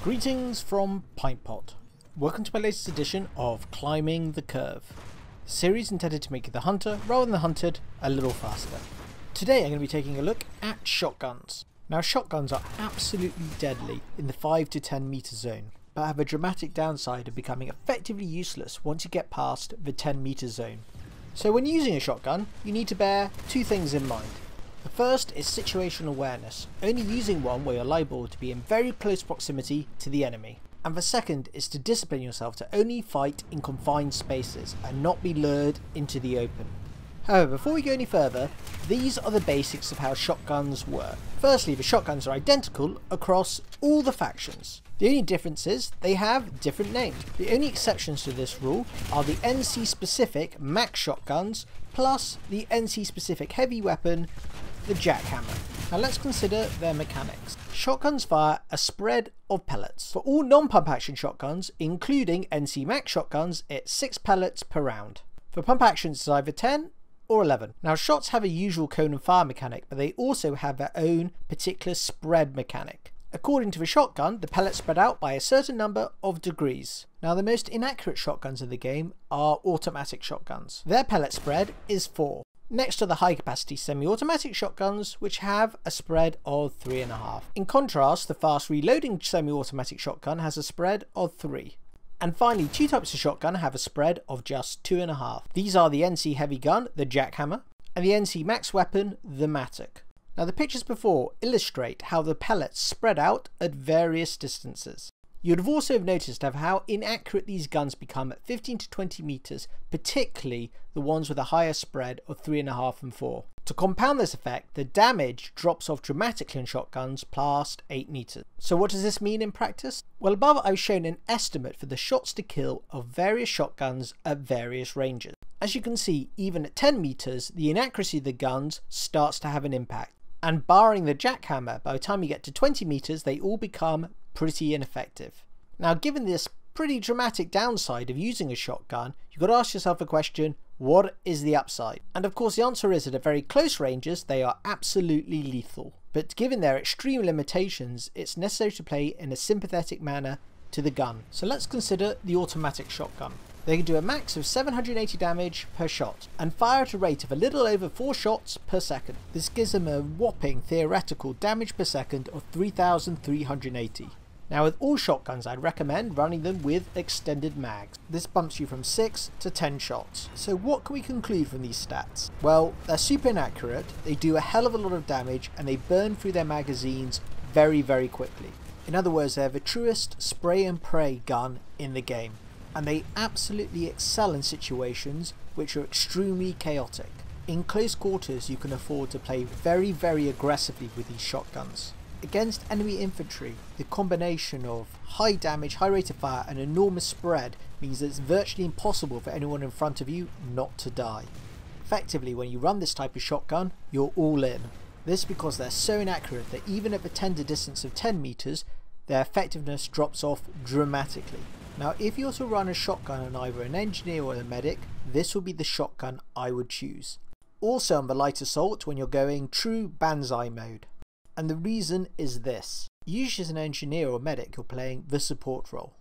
Greetings from Pintpot. Welcome to my latest edition of Climbing the Curve, a series intended to make you the hunter, rather than the hunted, a little faster. Today I'm going to be taking a look at shotguns. Now shotguns are absolutely deadly in the 5 to 10 meter zone, but have a dramatic downside of becoming effectively useless once you get past the 10 meter zone. So when using a shotgun, you need to bear two things in mind. The first is situational awareness, only using one where you're liable to be in very close proximity to the enemy. And the second is to discipline yourself to only fight in confined spaces and not be lured into the open. However, before we go any further, these are the basics of how shotguns work. Firstly, the shotguns are identical across all the factions. The only difference is they have different names. The only exceptions to this rule are the NC specific max shotguns plus the NC specific heavy weapon, the Jackhammer. Now let's consider their mechanics. Shotguns fire a spread of pellets. For all non-pump action shotguns, including NC max shotguns, it's 6 pellets per round. For pump actions it's either 10 or 11. Now shots have a usual cone and fire mechanic, but they also have their own particular spread mechanic. According to the shotgun, the pellets spread out by a certain number of degrees. Now the most inaccurate shotguns in the game are automatic shotguns. Their pellet spread is 4. Next are the high capacity semi-automatic shotguns, which have a spread of 3.5. In contrast, the fast reloading semi-automatic shotgun has a spread of 3. And finally, two types of shotgun have a spread of just 2.5. These are the NC heavy gun, the Jackhammer, and the NC max weapon, the Mattock. Now the pictures before illustrate how the pellets spread out at various distances. You'd have also noticed how inaccurate these guns become at 15 to 20 meters, particularly the ones with a higher spread of 3.5 and 4. To compound this effect, the damage drops off dramatically on shotguns past 8 meters. So what does this mean in practice? Well, above I've shown an estimate for the shots to kill of various shotguns at various ranges. As you can see, even at 10 meters, the inaccuracy of the guns starts to have an impact. And barring the Jackhammer, by the time you get to 20 meters, they all become pretty ineffective. Now, given this pretty dramatic downside of using a shotgun, you've got to ask yourself a question: what is the upside? And of course the answer is that at very close ranges they are absolutely lethal. But given their extreme limitations, it's necessary to play in a sympathetic manner to the gun. So let's consider the automatic shotgun. They can do a max of 780 damage per shot and fire at a rate of a little over 4 shots per second. This gives them a whopping theoretical damage per second of 3,380. Now with all shotguns I'd recommend running them with extended mags. This bumps you from 6 to 10 shots. So what can we conclude from these stats? Well, they're super inaccurate, they do a hell of a lot of damage, and they burn through their magazines very quickly. In other words, they're the truest spray and pray gun in the game. And they absolutely excel in situations which are extremely chaotic. In close quarters you can afford to play very aggressively with these shotguns. Against enemy infantry, the combination of high damage, high rate of fire and enormous spread means that it's virtually impossible for anyone in front of you not to die. Effectively, when you run this type of shotgun, you're all in. This because they're so inaccurate that even at the tender distance of 10 meters, their effectiveness drops off dramatically. Now if you also run a shotgun on either an engineer or a medic, this will be the shotgun I would choose. Also on the light assault when you're going true banzai mode. And the reason is this: usually as an engineer or medic you're playing the support role,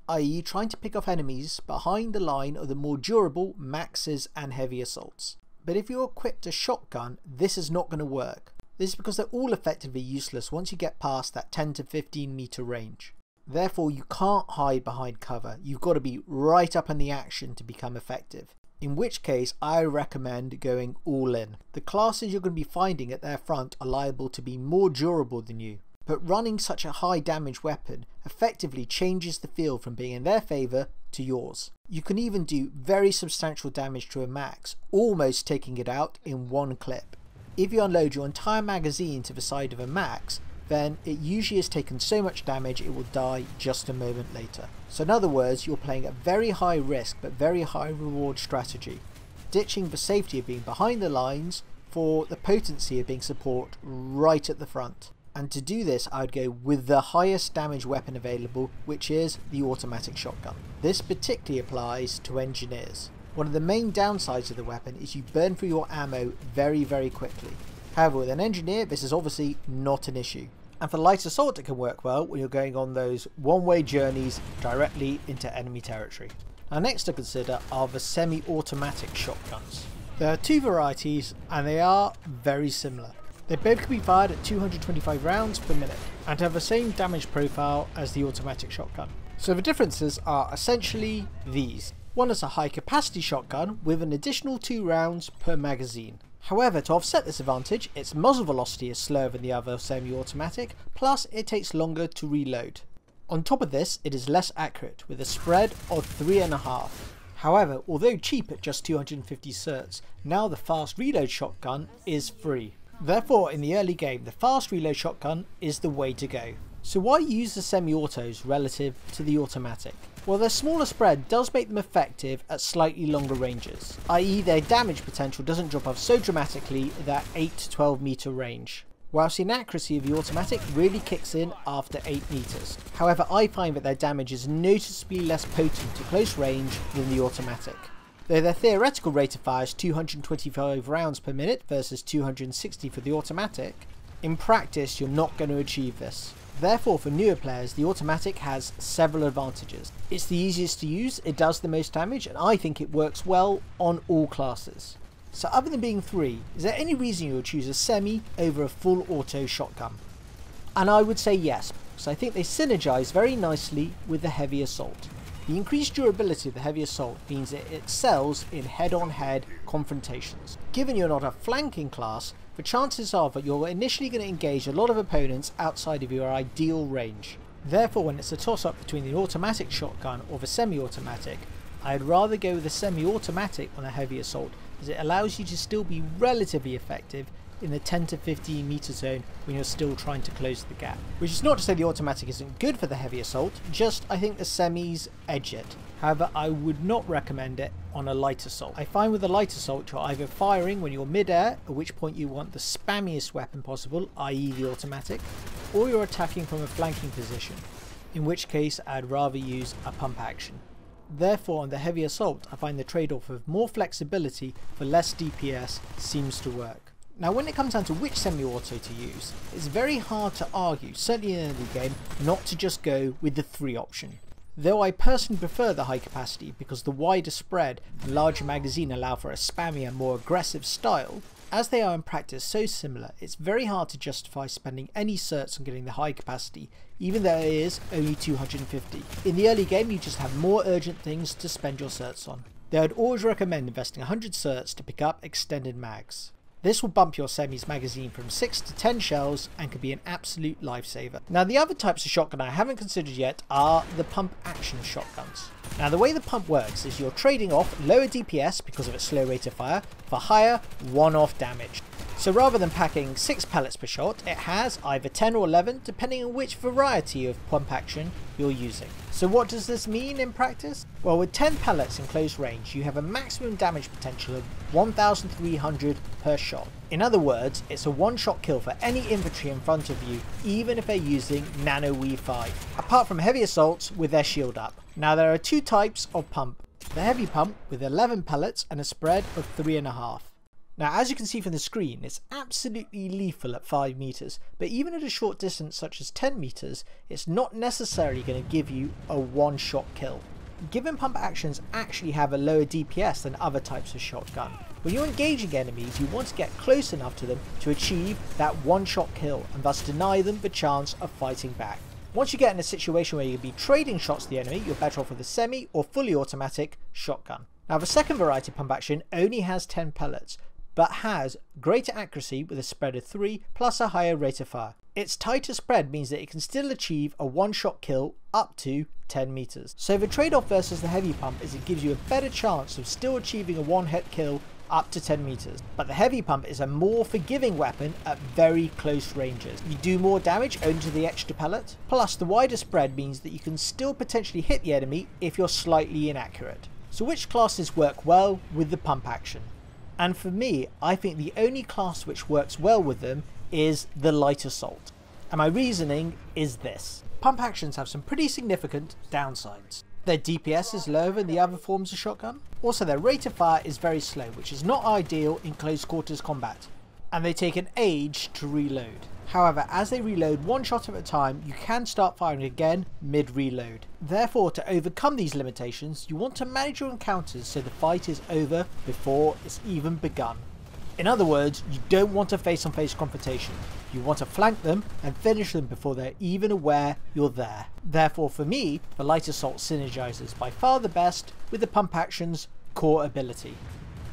i.e. trying to pick off enemies behind the line of the more durable maxes and heavy assaults. But if you're equipped a shotgun, this is not going to work. This is because they're all effectively useless once you get past that 10 to 15 meter range. Therefore you can't hide behind cover, you've got to be right up in the action to become effective. In which case I recommend going all in. The classes you're going to be finding at their front are liable to be more durable than you, but running such a high damage weapon effectively changes the field from being in their favour to yours. You can even do very substantial damage to a max, almost taking it out in one clip. If you unload your entire magazine to the side of a max, then it usually has taken so much damage it will die just a moment later. So in other words, you're playing a very high risk but very high reward strategy, ditching the safety of being behind the lines for the potency of being support right at the front. And to do this I would go with the highest damage weapon available, which is the automatic shotgun. This particularly applies to engineers. One of the main downsides of the weapon is you burn through your ammo very quickly. However, with an engineer this is obviously not an issue. And for light assault, it can work well when you're going on those one-way journeys directly into enemy territory. Now next to consider are the semi-automatic shotguns. There are two varieties and they are very similar. They both can be fired at 225 rounds per minute and have the same damage profile as the automatic shotgun. So the differences are essentially these. One is a high capacity shotgun with an additional 2 rounds per magazine. However, to offset this advantage, its muzzle velocity is slower than the other semi-automatic, plus it takes longer to reload. On top of this, it is less accurate with a spread of 3.5. However, although cheap at just 250 certs, now the fast reload shotgun is free. Therefore, in the early game, the fast reload shotgun is the way to go. So why use the semi-autos relative to the automatic? Well, their smaller spread does make them effective at slightly longer ranges, i.e. their damage potential doesn't drop off so dramatically at that 8 to 12 meter range, whilst the inaccuracy of the automatic really kicks in after 8 meters. However, I find that their damage is noticeably less potent at close range than the automatic. Though their theoretical rate of fire is 225 rounds per minute versus 260 for the automatic, in practice you're not going to achieve this. Therefore, for newer players, the automatic has several advantages. It's the easiest to use, it does the most damage, and I think it works well on all classes. So other than being free, is there any reason you would choose a semi over a full auto shotgun? And I would say yes, because I think they synergize very nicely with the heavy assault. The increased durability of the heavy assault means that it excels in head-on-head confrontations. Given you're not a flanking class, the chances are that you're initially going to engage a lot of opponents outside of your ideal range. Therefore, when it's a toss-up between the automatic shotgun or the semi-automatic, I'd rather go with the semi-automatic on a heavy assault, as it allows you to still be relatively effective in the 10 to 15 meter zone when you're still trying to close the gap. Which is not to say the automatic isn't good for the heavy assault, just I think the semis edge it. However, I would not recommend it on a light assault. I find with a light assault you're either firing when you're mid-air, at which point you want the spammiest weapon possible, i.e. the automatic, or you're attacking from a flanking position, in which case I'd rather use a pump action. Therefore, on the heavy assault, I find the trade-off of more flexibility for less DPS seems to work. Now when it comes down to which semi-auto to use, it's very hard to argue, certainly in an early game, not to just go with the 3 option. Though I personally prefer the high capacity because the wider spread and larger magazine allow for a spammy and more aggressive style, as they are in practice so similar, it's very hard to justify spending any certs on getting the high capacity, even though it is only 250. In the early game you just have more urgent things to spend your certs on. Though I'd always recommend investing 100 certs to pick up extended mags. This will bump your semi's magazine from 6 to 10 shells and can be an absolute lifesaver. Now the other types of shotgun I haven't considered yet are the pump action shotguns. Now the way the pump works is you're trading off lower DPS because of its slow rate of fire for higher one-off damage. So rather than packing 6 pellets per shot, it has either 10 or 11 depending on which variety of pump action you're using. So what does this mean in practice? Well, with 10 pellets in close range you have a maximum damage potential of 1300 per shot. In other words, it's a one-shot kill for any infantry in front of you, even if they're using Nano We5, apart from heavy assaults with their shield up. Now there are 2 types of pump. The heavy pump with 11 pellets and a spread of 3.5. Now as you can see from the screen, it's absolutely lethal at 5 meters, but even at a short distance such as 10 meters, it's not necessarily going to give you a one-shot kill. Given pump actions actually have a lower DPS than other types of shotgun, when you're engaging enemies you want to get close enough to them to achieve that one-shot kill and thus deny them the chance of fighting back. Once you get in a situation where you'll be trading shots to the enemy, you're better off with a semi or fully automatic shotgun. Now the second variety of pump action only has 10 pellets, but has greater accuracy with a spread of 3 plus a higher rate of fire. Its tighter spread means that it can still achieve a one-shot kill up to 10 meters. So the trade-off versus the heavy pump is it gives you a better chance of still achieving a one-hit kill up to 10 meters. But the heavy pump is a more forgiving weapon at very close ranges. You do more damage owing to the extra pellet, plus the wider spread means that you can still potentially hit the enemy if you're slightly inaccurate. So which classes work well with the pump action? And for me, I think the only class which works well with them is the light assault. And my reasoning is this. Pump actions have some pretty significant downsides. Their DPS is lower than the other forms of shotgun. Also their rate of fire is very slow, which is not ideal in close quarters combat. And they take an age to reload. However, as they reload one shot at a time, you can start firing again mid-reload. Therefore, to overcome these limitations, you want to manage your encounters so the fight is over before it's even begun. In other words, you don't want a face-on-face confrontation. You want to flank them and finish them before they're even aware you're there. Therefore, for me, the light assault synergizes by far the best with the pump action's core ability.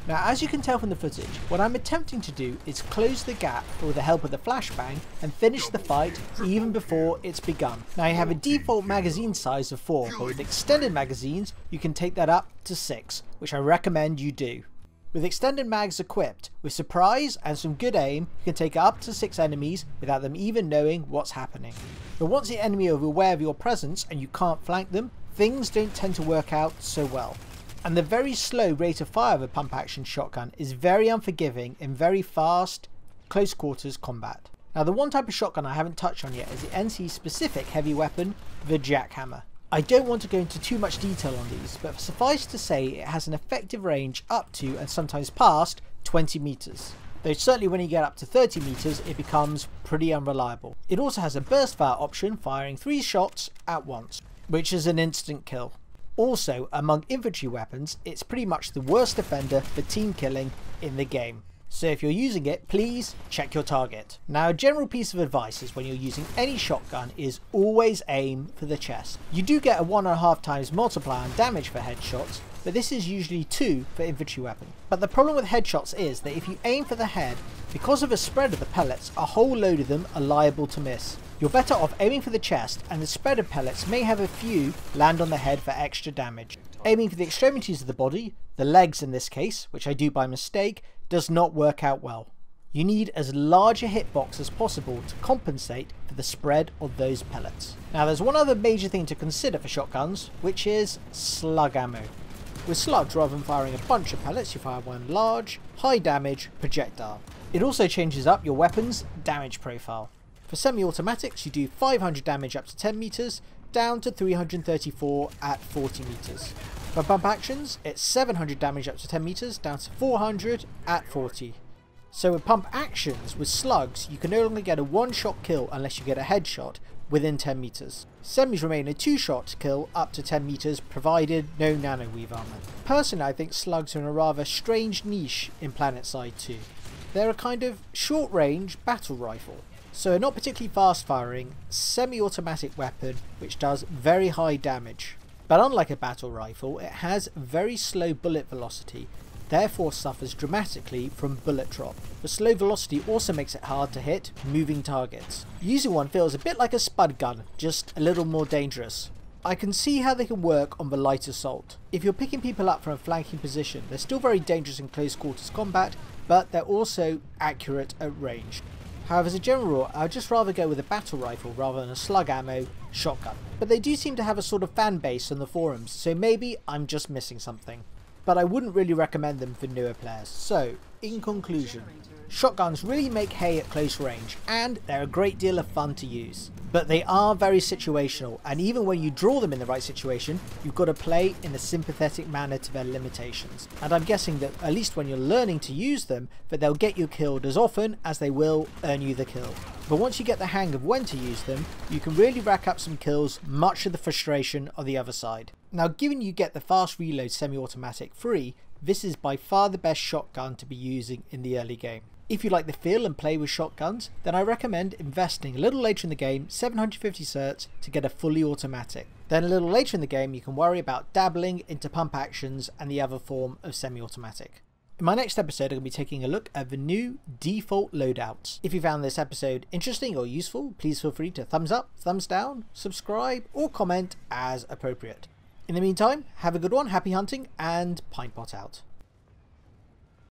Now, as you can tell from the footage, what I'm attempting to do is close the gap with the help of the flashbang and finish the fight even before it's begun. Now, you have a default magazine size of 4, but with extended magazines you can take that up to 6, which I recommend you do. With extended mags equipped, with surprise and some good aim, you can take up to 6 enemies without them even knowing what's happening. But once the enemy are aware of your presence and you can't flank them, things don't tend to work out so well. And the very slow rate of fire of a pump action shotgun is very unforgiving in very fast, close quarters combat. Now, the one type of shotgun I haven't touched on yet is the NC specific heavy weapon, the Jackhammer. I don't want to go into too much detail on these, but suffice to say it has an effective range up to and sometimes past 20 meters. Though certainly when you get up to 30 meters it becomes pretty unreliable. It also has a burst fire option, firing 3 shots at once, which is an instant kill. Also, among infantry weapons, it's pretty much the worst defender for team killing in the game. So if you're using it, please check your target. Now, a general piece of advice is when you're using any shotgun is always aim for the chest. You do get a 1.5 times multiplier on damage for headshots, but this is usually 2 for infantry weapon. But the problem with headshots is that if you aim for the head, because of the spread of the pellets, a whole load of them are liable to miss. You're better off aiming for the chest, and the spread of pellets may have a few land on the head for extra damage. Aiming for the extremities of the body, the legs in this case, which I do by mistake, does not work out well. You need as large a hitbox as possible to compensate for the spread of those pellets. Now, there's one other major thing to consider for shotguns, which is slug ammo. With slugs, rather than firing a bunch of pellets, you fire one large, high damage projectile. It also changes up your weapon's damage profile. For semi-automatics, you do 500 damage up to 10 meters, down to 334 at 40 meters. For pump actions, it's 700 damage up to 10 meters, down to 400 at 40. So with pump actions, with slugs, you can no longer get a one-shot kill unless you get a headshot within 10 meters. Semis remain a 2-shot kill up to 10 meters, provided no nanoweave armor. Personally, I think slugs are in a rather strange niche in Planetside 2. They're a kind of short-range battle rifle. So a not particularly fast firing, semi-automatic weapon which does very high damage. But unlike a battle rifle, it has very slow bullet velocity, therefore suffers dramatically from bullet drop. The slow velocity also makes it hard to hit moving targets. Using one feels a bit like a spud gun, just a little more dangerous. I can see how they can work on the light assault. If you're picking people up from a flanking position, they're still very dangerous in close quarters combat, but they're also accurate at range. However, as a general rule, I would just rather go with a battle rifle rather than a slug ammo shotgun. But they do seem to have a sort of fan base on the forums, so maybe I'm just missing something. But I wouldn't really recommend them for newer players. So, in conclusion, shotguns really make hay at close range, and they're a great deal of fun to use. But they are very situational, and even when you draw them in the right situation, you've got to play in a sympathetic manner to their limitations. And I'm guessing that at least when you're learning to use them, that they'll get you killed as often as they will earn you the kill. But once you get the hang of when to use them, you can really rack up some kills, much to the frustration of the other side. Now, given you get the fast reload semi-automatic free, this is by far the best shotgun to be using in the early game. If you like the feel and play with shotguns, then I recommend investing a little later in the game 750 certs to get a fully automatic. Then a little later in the game you can worry about dabbling into pump actions and the other form of semi-automatic. In my next episode I'm going to be taking a look at the new default loadouts. If you found this episode interesting or useful, please feel free to thumbs up, thumbs down, subscribe or comment as appropriate. In the meantime, have a good one, happy hunting, and Pintpot out.